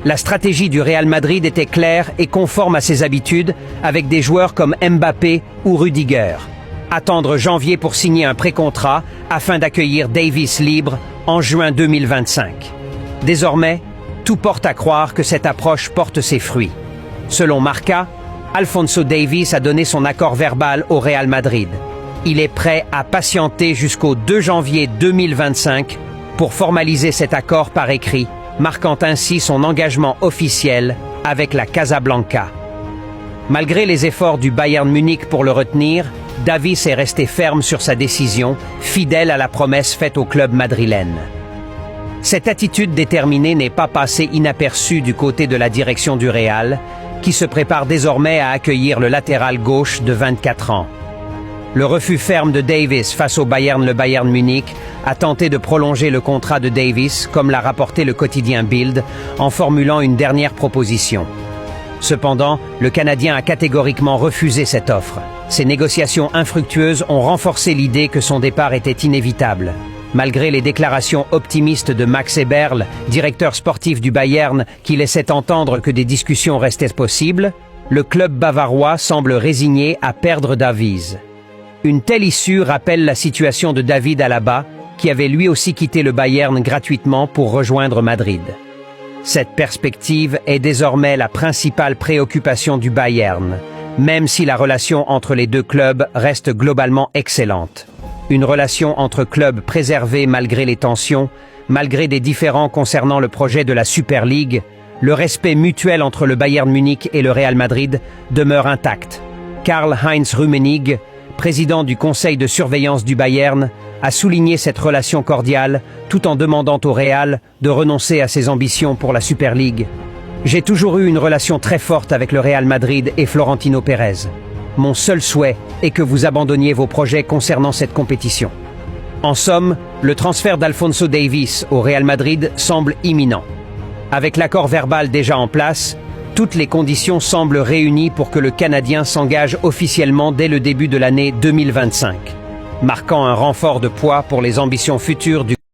La stratégie du Real Madrid était claire et conforme à ses habitudes, avec des joueurs comme Mbappé ou Rudiger. Attendre janvier pour signer un pré-contrat afin d'accueillir Davies libre en juin 2025. Désormais, tout porte à croire que cette approche porte ses fruits. Selon Marca, Alphonso Davies a donné son accord verbal au Real Madrid. Il est prêt à patienter jusqu'au 2 janvier 2025 pour formaliser cet accord par écrit, marquant ainsi son engagement officiel avec la Casablanca. Malgré les efforts du Bayern Munich pour le retenir, Davies est resté ferme sur sa décision, fidèle à la promesse faite au club madrilène. Cette attitude déterminée n'est pas passée inaperçue du côté de la direction du Real, qui se prépare désormais à accueillir le latéral gauche de 24 ans. Le refus ferme de Davies face au Bayern, le Bayern Munich, a tenté de prolonger le contrat de Davies, comme l'a rapporté le quotidien Bild, en formulant une dernière proposition. Cependant, le Canadien a catégoriquement refusé cette offre. Ces négociations infructueuses ont renforcé l'idée que son départ était inévitable. Malgré les déclarations optimistes de Max Eberl, directeur sportif du Bayern, qui laissait entendre que des discussions restaient possibles, le club bavarois semble résigné à perdre Davies. Une telle issue rappelle la situation de David Alaba, qui avait lui aussi quitté le Bayern gratuitement pour rejoindre Madrid. Cette perspective est désormais la principale préoccupation du Bayern, même si la relation entre les deux clubs reste globalement excellente. Une relation entre clubs préservée malgré les tensions, malgré des différends concernant le projet de la Super League, le respect mutuel entre le Bayern Munich et le Real Madrid demeure intact. Karl-Heinz Rummenigge, président du conseil de surveillance du Bayern, a souligné cette relation cordiale tout en demandant au Real de renoncer à ses ambitions pour la Super League. « J'ai toujours eu une relation très forte avec le Real Madrid et Florentino Pérez. Mon seul souhait est que vous abandonniez vos projets concernant cette compétition. » En somme, le transfert d'Alphonso Davies au Real Madrid semble imminent. Avec l'accord verbal déjà en place, toutes les conditions semblent réunies pour que le Canadien s'engage officiellement dès le début de l'année 2025, marquant un renfort de poids pour les ambitions futures du